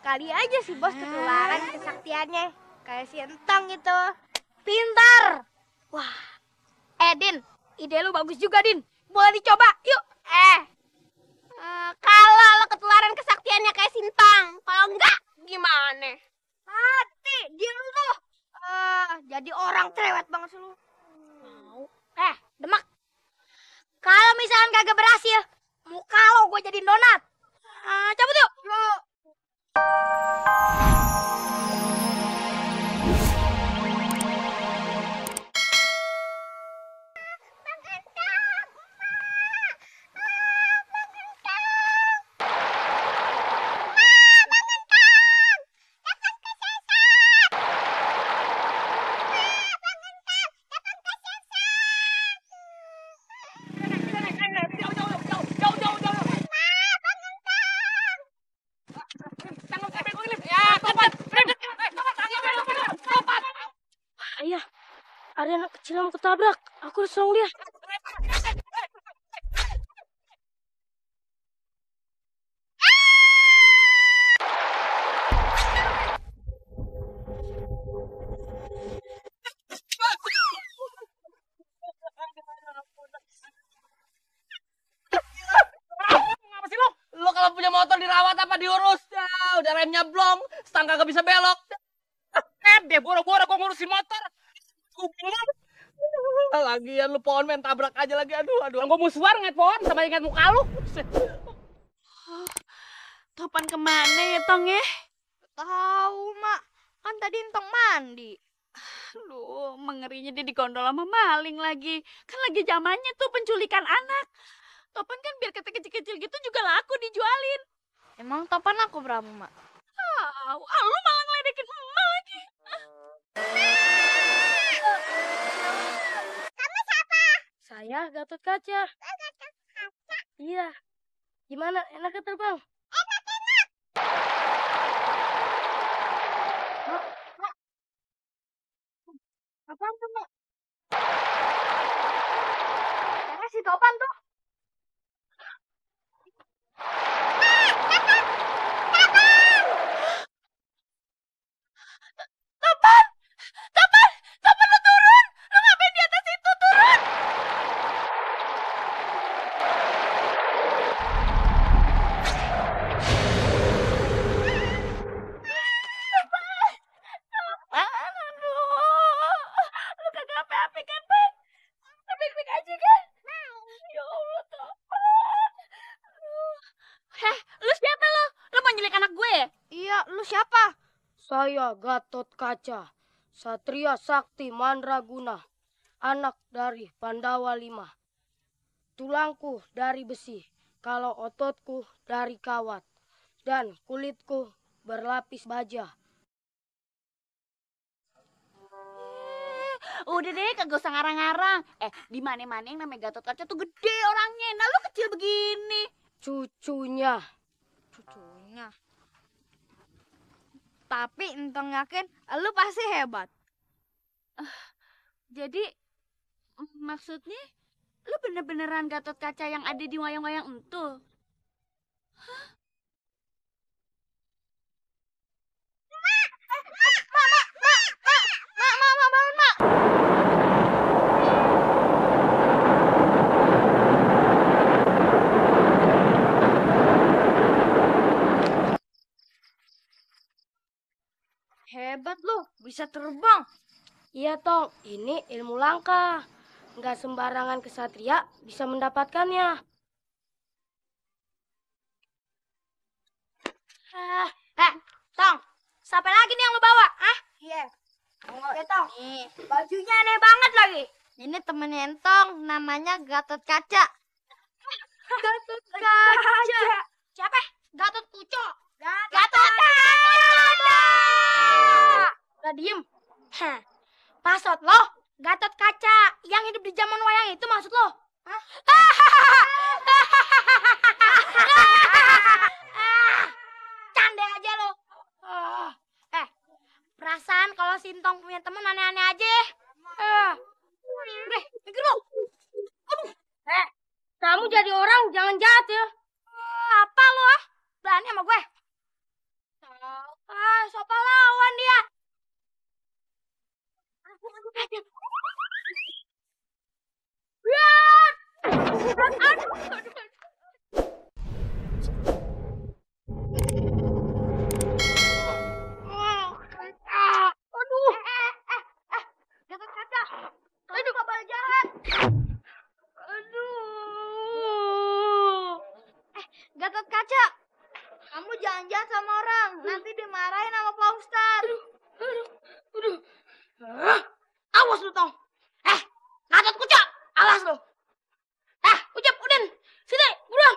Kali aja si bos ketularan kesaktiannya. Kayak si Entong gitu. Pintar. Wah. Din, ide lu bagus juga, Din. Boleh dicoba, yuk. Kalau lo ketularan kesaktiannya kayak Sintang. Kalau enggak, gimana? Mati, diam lu tuh. Jadi orang cerewet banget sih lu. Mau. Demak. Kalau misalnya kagak berhasil, muka lo gue jadiin donat. Cabut yuk. Yuk. Ayah, ada anak kecil yang ketabrak. Aku harus tolong dia. Ngapa sih lo? Lo kalau punya motor dirawat apa diurus? Ya, udah remnya blong, stang kagak bisa belok. Deh, boro-boro kok ngurusin motor. Lagian lu pohon main tabrak aja lagi. Aduh. Gue musuhan nget pohon sama ingat muka lu. Topan kemana ya, Tong ya? Tahu, Mak. Kan tadi Entong mandi. Aduh, mengerinya dia digondol sama maling lagi. Kan lagi zamannya tuh penculikan anak. Topan kan biar kecil-kecil gitu juga laku dijualin. Emang Topan aku berapa, Mak? Lu malah ngeledekin emak lagi. Kamu siapa? Saya Gatot Kaca. Iya. Gimana? Enak terbang? Enak. Mak. Apaan tuh, Mak? Kayaknya si Topan tuh. Topan lu turun. Lu ngapain di atas itu, turun? Lu kagak apa-apa kan, Pan? Baik-baik aja kan? Ya Allah, Topan. Lu siapa lu? Lu mau nyulik anak gue ya? Iya, lu siapa? Saya Gatot Kaca, Satria Sakti Mandraguna, anak dari Pandawa V. Tulangku dari besi, kalau ototku dari kawat, dan kulitku berlapis baja. Udah deh, kagak usah ngarang-ngarang. Di mana-mana yang namanya Gatot Kaca tuh gede orangnya. Nah, lu kecil begini. Cucunya. Tapi Entong yakin lu pasti hebat. Jadi, maksudnya lu bener-beneran Gatot Kaca yang ada di wayang-wayang itu? Hebat lu, bisa terbang. Iya, Tong. Ini ilmu langka. Nggak sembarangan kesatria bisa mendapatkannya. Tong. Siapa lagi nih yang lu bawa? Iya. Ya, Tong. Nih. Bajunya aneh banget lagi. Ini temennya Entong, namanya Gatot Kaca. Gatot Kaca. Siapa? Gatot Kuco. Gatot Kaca. Udah diem. Pasot lo, Gatot Kaca yang hidup di zaman wayang itu maksud lo? Canda aja lo. Perasaan kalau Sintong punya teman aneh-aneh aja. Udah, mikir lo. Kamu jadi orang jangan jahat ya. Apa lo? Berani sama gue? so pahlawan dia. Aduh. Gatot kaca. Aduh, kapal jahat. Aduh. Gatot kaca. Kamu jangan jahat sama orang. Nanti dimarahin sama Pak Ustadz. Aduh. Awas lu, Tong. Gatot kaca. Awas lu. Ucap, Udin. Sini, buruan.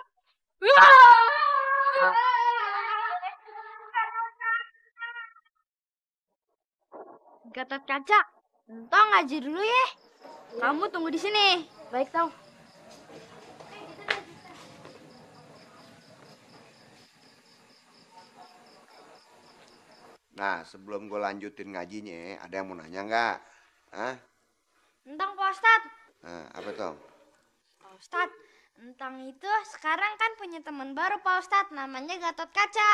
Gatot kaca. Tong ngaji dulu ya. Kamu tunggu di sini. Baik, Tong. Nah, sebelum gue lanjutin ngajinya, ada yang mau nanya nggak? Hah? Tentang Pak Ustadz. Nah, apa tuh? Pak Ustadz, Entang itu sekarang kan punya teman baru Pak Ustadz, namanya Gatot Kaca.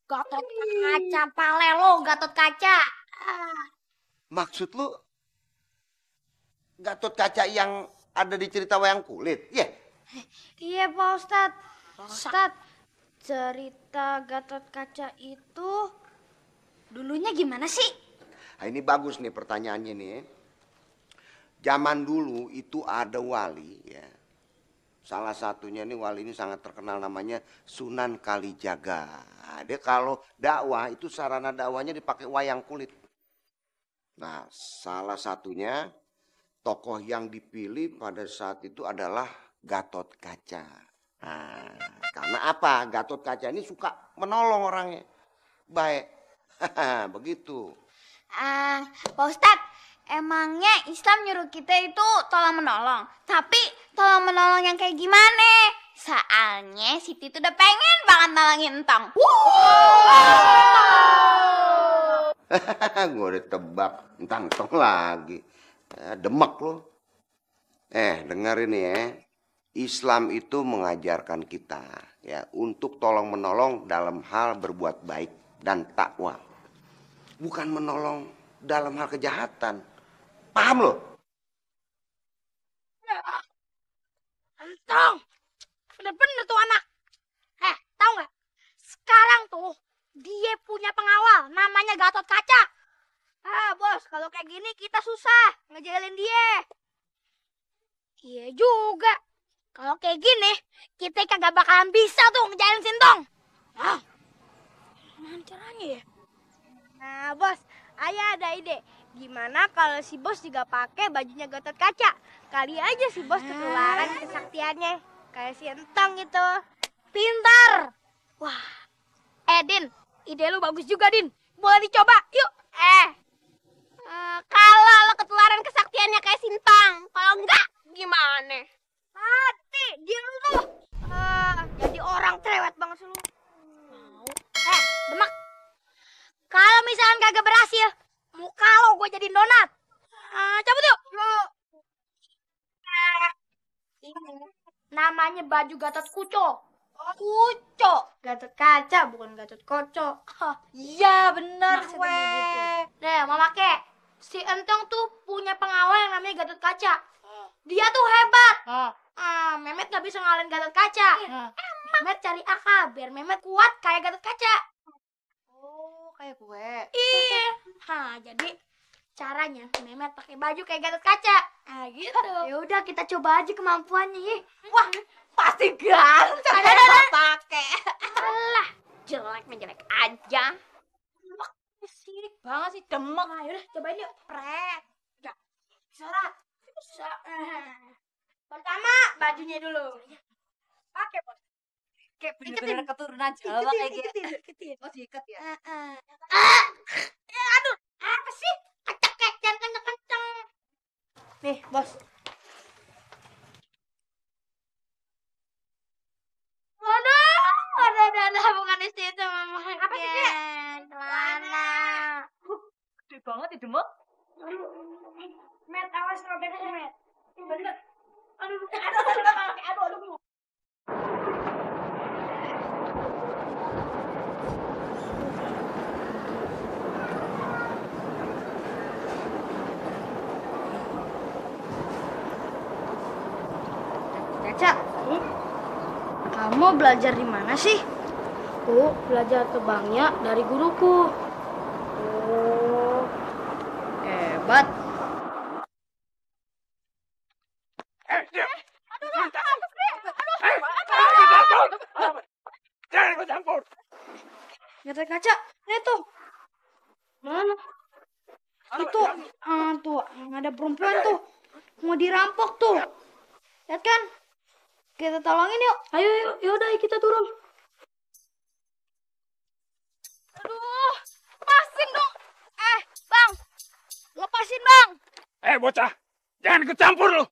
Gatot Kaca, Palelo, Gatot Kaca. Maksud lu Gatot Kaca yang ada di cerita wayang kulit? Ya? Iya Pak Ustadz. Pak Ustadz, cerita Gatot Kaca itu dulunya gimana sih? Nah, ini bagus nih pertanyaannya nih. Zaman dulu itu ada wali ya. Salah satunya nih wali ini sangat terkenal namanya Sunan Kalijaga. Nah, dia kalau dakwah itu sarana dakwahnya dipakai wayang kulit. Nah, salah satunya tokoh yang dipilih pada saat itu adalah Gatot Kaca. Nah, karena apa? Gatot Kaca ini suka menolong orangnya. Baik. Begitu. Pak Ustadz, emangnya Islam nyuruh kita itu tolong menolong. Tapi tolong menolong yang kayak gimana? Soalnya Siti tuh udah pengen banget nolongin Entong. Gue udah tebak, entang-entong lagi. Demek lo. Dengerin ya. Islam itu mengajarkan kita ya untuk tolong menolong dalam hal berbuat baik dan takwa. Bukan menolong dalam hal kejahatan. Paham lo? Entong, bener-bener tuh anak. Tahu nggak? Sekarang tuh dia punya pengawal, namanya Gatot Kaca. Bos, kalau kayak gini kita susah ngejailin dia. Iya juga. Kalau kayak gini, kita kagak bakalan bisa tuh ngejailin Sintong. Gimana caranya ya? Nah, Bos, Ayah ada ide. Gimana kalau si Bos juga pakai bajunya Gatot Kaca? Kali aja si Bos ketularan kesaktiannya. Kayak si Entong gitu. Pintar. Wah. Din, ide lu bagus juga, Din. Boleh dicoba, yuk. Kalau lo ketularan kesaktiannya kayak Sintang, kalau enggak, gimana? Mati, dia lu tuh. Jadi orang cerewet banget sih lu. Demak. Kalau misalkan kagak berhasil, muka lo gue jadiin donat. Cabut yuk. Ini namanya baju Gatot Kuco. Kuco, Gatot Kaca bukan Gatot Koco. Iya bener gue. Nih mama kek, si Entong tuh punya pengawal yang namanya Gatot Kaca. Dia tuh hebat. Memet gak bisa ngalahin Gatot Kaca. Memet cari akal biar Memet kuat kayak Gatot Kaca. Oh, kayak gue. Iya. Jadi caranya Memet pakai baju kayak Gatot Kaca. Gitu. Ya udah kita coba aja kemampuannya ya. Wah, pasti ganteng kalau pakai. Alah, jelek menjelek aja. Sirik banget sih, demek. Yaudah, cobain yuk. Prek. Ya. Bisa. Pertama, bajunya dulu. Pakai, Bos. Kayak bener-bener keturunan Jawa kayak gitu. Iketin. Oh, diikat ya? Aduh, apa sih? Kecek, jangan kenceng-kenceng. Nih, Bos. Waduh, bukan di situ, Mama. Apa sih, Dek? Celana. Gede banget ya, Demek. Met, awas robeknya, Met. Bener. Aduh. Kaca, kamu belajar di mana sih? Belajar tebangnya dari guruku. Oh, hebat. Jangan ikut campur. Kata Kaca, lihat tuh. Mana? Itu, tuh, ada perempuan tuh. Mau dirampok tuh. Lihat kan? Kita tolongin yuk. Ayo, yaudah kita turun. Aduh, lepasin dong. Bang. Lepasin, Bang. Bocah, jangan ikut campur lu.